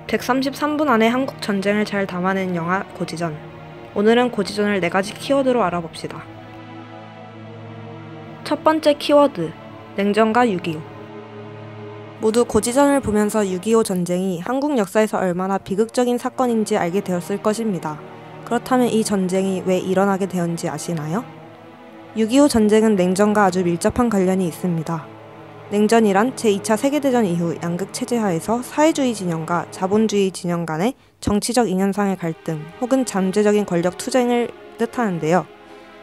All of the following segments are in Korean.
133분 안에 한국 전쟁을 잘 담아낸 영화 고지전. 오늘은 고지전을 4가지 키워드로 알아봅시다. 첫 번째 키워드, 냉전과 6.25. 모두 고지전을 보면서 6.25 전쟁이 한국 역사에서 얼마나 비극적인 사건인지 알게 되었을 것입니다. 그렇다면 이 전쟁이 왜 일어나게 되었는지 아시나요? 6.25 전쟁은 냉전과 아주 밀접한 관련이 있습니다. 냉전이란 제2차 세계대전 이후 양극 체제하에서 사회주의 진영과 자본주의 진영 간의 정치적 이념상의 갈등 혹은 잠재적인 권력 투쟁을 뜻하는데요.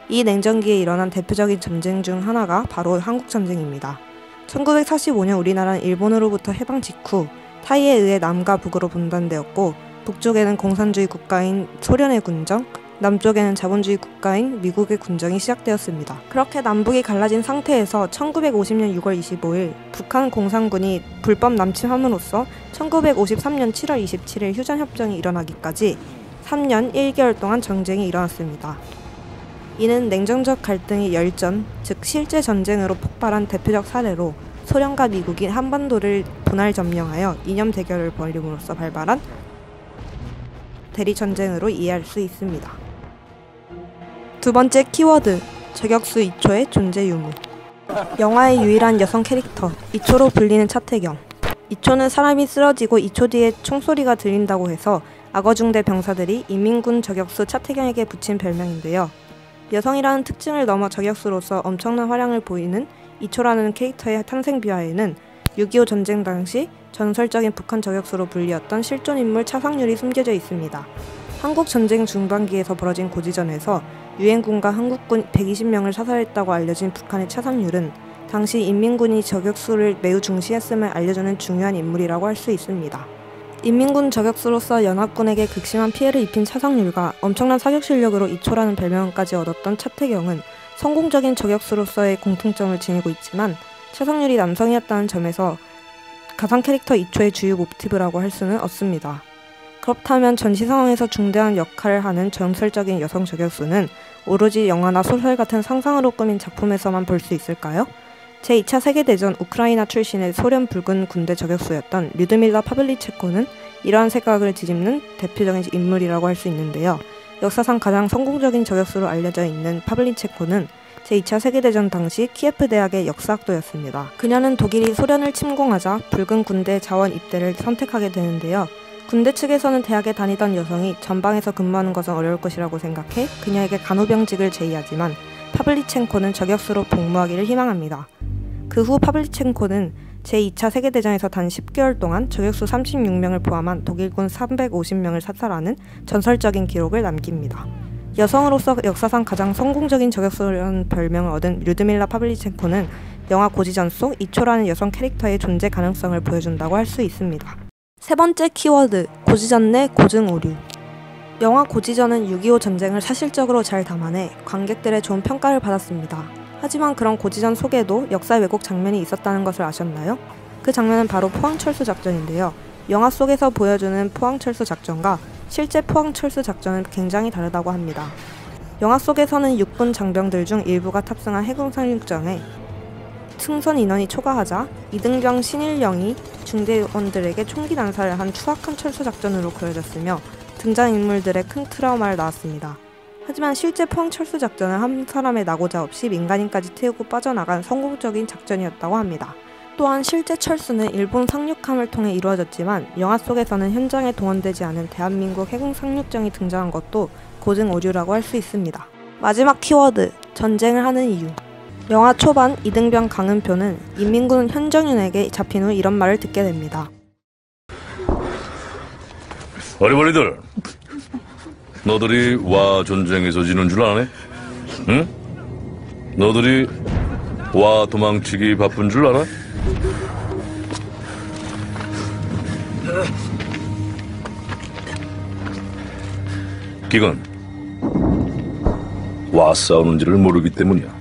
이 냉전기에 일어난 대표적인 전쟁 중 하나가 바로 한국전쟁입니다. 1945년 우리나라는 일본으로부터 해방 직후 타이에 의해 남과 북으로 분단되었고, 북쪽에는 공산주의 국가인 소련의 군정, 남쪽에는 자본주의 국가인 미국의 군정이 시작되었습니다. 그렇게 남북이 갈라진 상태에서 1950년 6월 25일 북한 공산군이 불법 남침함으로써 1953년 7월 27일 휴전협정이 일어나기까지 3년 1개월 동안 전쟁이 일어났습니다. 이는 냉전적 갈등이 열전, 즉 실제 전쟁으로 폭발한 대표적 사례로 소련과 미국이 한반도를 분할 점령하여 이념 대결을 벌임으로써 발발한 대리전쟁으로 이해할 수 있습니다. 두 번째 키워드, 저격수 이초의 존재 유무. 영화의 유일한 여성 캐릭터, 이초로 불리는 차태경. 이초는 사람이 쓰러지고 2초 뒤에 총소리가 들린다고 해서 악어중대 병사들이 인민군 저격수 차태경에게 붙인 별명인데요. 여성이라는 특징을 넘어 저격수로서 엄청난 활약을 보이는 이초라는 캐릭터의 탄생 비화에는 6.25 전쟁 당시 전설적인 북한 저격수로 불리었던 실존인물 차상률이 숨겨져 있습니다. 한국 전쟁 중반기에서 벌어진 고지전에서 유엔군과 한국군 120명을 사살했다고 알려진 북한의 차상률은 당시 인민군이 저격수를 매우 중시했음을 알려주는 중요한 인물이라고 할 수 있습니다. 인민군 저격수로서 연합군에게 극심한 피해를 입힌 차상률과 엄청난 사격 실력으로 이초라는 별명까지 얻었던 차태경은 성공적인 저격수로서의 공통점을 지니고 있지만, 차상률이 남성이었다는 점에서 가상 캐릭터 이초의 주요 모티브라고 할 수는 없습니다. 그렇다면 전시 상황에서 중대한 역할을 하는 전설적인 여성 저격수는 오로지 영화나 소설 같은 상상으로 꾸민 작품에서만 볼 수 있을까요? 제2차 세계대전 우크라이나 출신의 소련 붉은 군대 저격수였던 류드밀라 파블리체코는 이러한 생각을 뒤집는 대표적인 인물이라고 할 수 있는데요. 역사상 가장 성공적인 저격수로 알려져 있는 파블리체코는 제2차 세계대전 당시 키예프 대학의 역사학도였습니다. 그녀는 독일이 소련을 침공하자 붉은 군대 자원 입대를 선택하게 되는데요. 군대 측에서는 대학에 다니던 여성이 전방에서 근무하는 것은 어려울 것이라고 생각해 그녀에게 간호병직을 제의하지만 파블리첸코는 저격수로 복무하기를 희망합니다. 그 후 파블리첸코는 제2차 세계대전에서 단 10개월 동안 저격수 36명을 포함한 독일군 350명을 사살하는 전설적인 기록을 남깁니다. 여성으로서 역사상 가장 성공적인 저격수라는 별명을 얻은 류드밀라 파블리첸코는 영화 고지전 속 이초라는 여성 캐릭터의 존재 가능성을 보여준다고 할 수 있습니다. 세 번째 키워드, 고지전 내 고증 오류. 영화 고지전은 6.25 전쟁을 사실적으로 잘 담아내 관객들의 좋은 평가를 받았습니다. 하지만 그런 고지전 속에도 역사 왜곡 장면이 있었다는 것을 아셨나요? 그 장면은 바로 포항철수 작전인데요. 영화 속에서 보여주는 포항철수 작전과 실제 포항철수 작전은 굉장히 다르다고 합니다. 영화 속에서는 육군 장병들 중 일부가 탑승한 해군 상륙정에 승선 인원이 초과하자 이등병 신일영이 중대원들에게 총기 난사를 한 추악한 철수 작전으로 그려졌으며 등장인물들의 큰 트라우마를 낳았습니다. 하지만 실제 포항철수 작전은 한 사람의 낙오자 없이 민간인까지 태우고 빠져나간 성공적인 작전이었다고 합니다. 또한 실제 철수는 일본 상륙함을 통해 이루어졌지만 영화 속에서는 현장에 동원되지 않은 대한민국 해군 상륙정이 등장한 것도 고증 오류라고 할 수 있습니다. 마지막 키워드, 전쟁을 하는 이유. 영화 초반 이등병 강은표는 인민군 현정윤에게 잡힌 후 이런 말을 듣게 됩니다. 어리버리들, 너들이 와 전쟁에서 지는 줄 아네? 응? 너들이 와 도망치기 바쁜 줄 알아? 그건 와 싸우는지를 모르기 때문이야.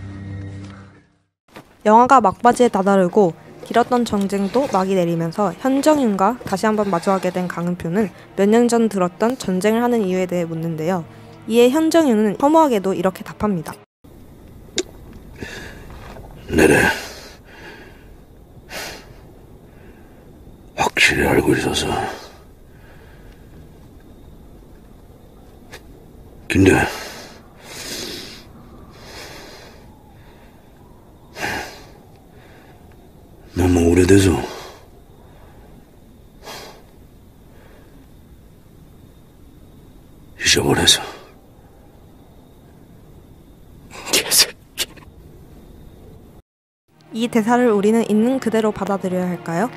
영화가 막바지에 다다르고 길었던 전쟁도 막이 내리면서 현정윤과 다시 한번 마주하게 된 강은표는 몇 년 전 들었던 전쟁을 하는 이유에 대해 묻는데요. 이에 현정윤은 허무하게도 이렇게 답합니다. 네네. 확실히 알고 있어서 근데 너무 오래돼서 잊어버려서. 개새끼. 이 대사를 우리는 있는 그대로 받아들여야 할까요?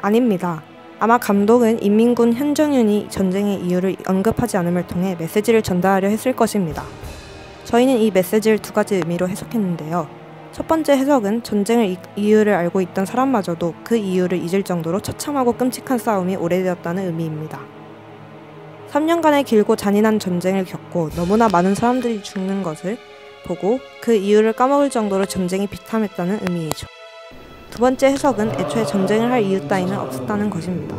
아닙니다. 아마 감독은 인민군 현정윤이 전쟁의 이유를 언급하지 않음을 통해 메시지를 전달하려 했을 것입니다. 저희는 이 메시지를 두 가지 의미로 해석했는데요. 첫 번째 해석은 전쟁의 이유를 알고 있던 사람마저도 그 이유를 잊을 정도로 처참하고 끔찍한 싸움이 오래되었다는 의미입니다. 3년간의 길고 잔인한 전쟁을 겪고 너무나 많은 사람들이 죽는 것을 보고 그 이유를 까먹을 정도로 전쟁이 비참했다는 의미이죠. 두 번째 해석은 애초에 전쟁을 할 이유 따위는 없었다는 것입니다.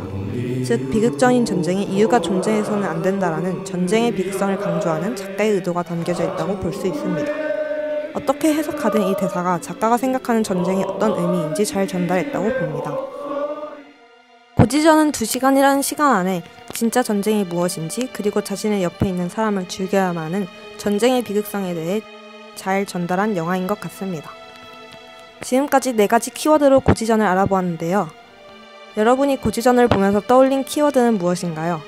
즉 비극적인 전쟁이 이유가 존재해서는 안 된다라는 전쟁의 비극성을 강조하는 작가의 의도가 담겨져 있다고 볼 수 있습니다. 어떻게 해석하든 이 대사가 작가가 생각하는 전쟁이 어떤 의미인지 잘 전달했다고 봅니다. 고지전은 2시간이라는 시간 안에 진짜 전쟁이 무엇인지 그리고 자신의 옆에 있는 사람을 죽여야만 하는 전쟁의 비극성에 대해 잘 전달한 영화인 것 같습니다. 지금까지 4가지 키워드로 고지전을 알아보았는데요. 여러분이 고지전을 보면서 떠올린 키워드는 무엇인가요?